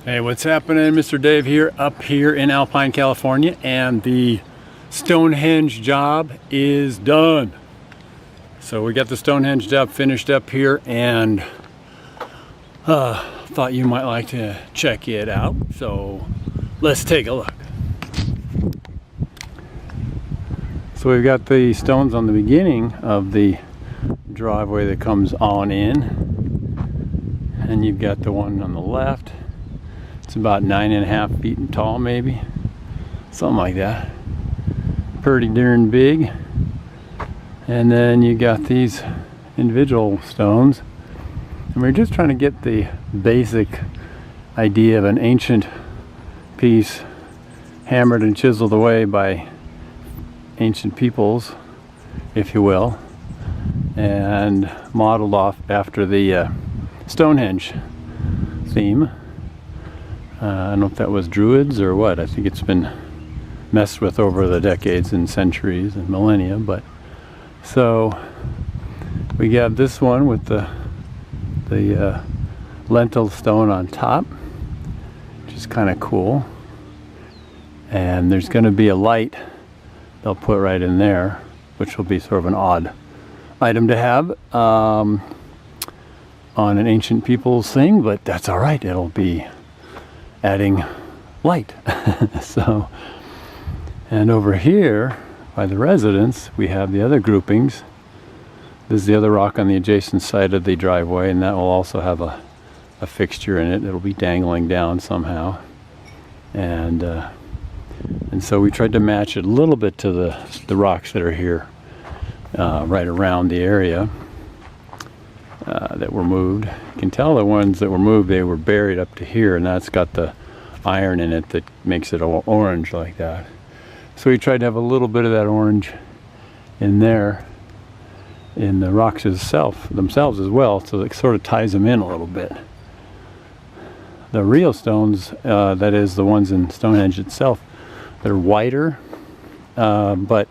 Hey, what's happening? Mr. Dave here, up here in Alpine, California, and the Stonehenge job is done. So we got the Stonehenge job finished up here, and thought you might like to check it out. So let's take a look. So we've got the stones on the beginning of the driveway that comes on in, and you've got the one on the left. It's about 9.5 feet tall, maybe, something like that. Pretty darn big. And then you got these individual stones, and we're just trying to get the basic idea of an ancient piece hammered and chiseled away by ancient peoples, if you will, and modeled off after the Stonehenge theme. I don't know if that was Druids or what. I think it's been messed with over the decades and centuries and millennia. But so we got this one with the lentil stone on top, which is kind of cool. And there's going to be a light they'll put right in there, which will be sort of an odd item to have on an ancient people's thing, but that's all right. It'll be adding light. So, and over here by the residence we have the other groupings. This is the other rock on the adjacent side of the driveway, and that will also have a fixture in it. It'll be dangling down somehow, and so we tried to match it a little bit to the rocks that are here right around the area that were moved. You can tell the ones that were moved, they were buried up to here, and that's got the iron in it that makes it orange like that. So we tried to have a little bit of that orange in there in the rocks themselves as well, so it sort of ties them in a little bit. The real stones, that is the ones in Stonehenge itself, they're whiter, but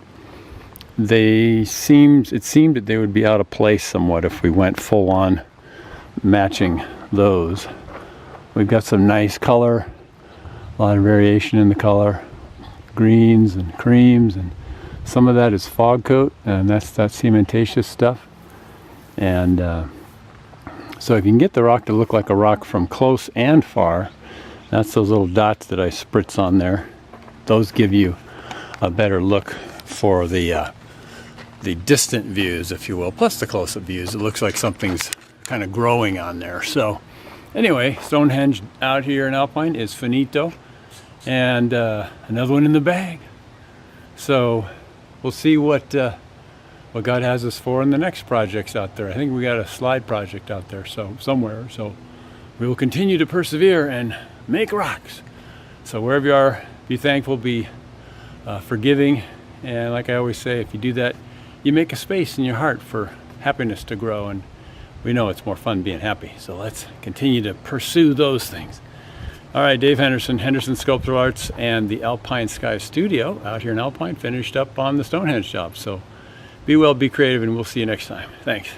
it seemed that they would be out of place somewhat if we went full on matching those. We've got some nice color, a lot of variation in the color, greens and creams, and some of that is fog coat, and that's that cementatious stuff. And so if you can get the rock to look like a rock from close and far, that's those little dots that I spritz on there. Those give you a better look for the distant views, if you will, plus the close-up views. It looks like something's kind of growing on there. So anyway, Stonehenge out here in Alpine is finito, and another one in the bag. So we'll see what God has us for in the next projects out there. I think we got a slide project out there somewhere. So we will continue to persevere and make rocks. So wherever you are, be thankful, be forgiving, and like I always say, if you do that, you make a space in your heart for happiness to grow, and we know it's more fun being happy. So let's continue to pursue those things. All right, Dave Henderson, Henderson Sculptural Arts, and the Alpine Sky Studio out here in Alpine, finished up on the Stonehenge job. So be well, be creative, and we'll see you next time. Thanks.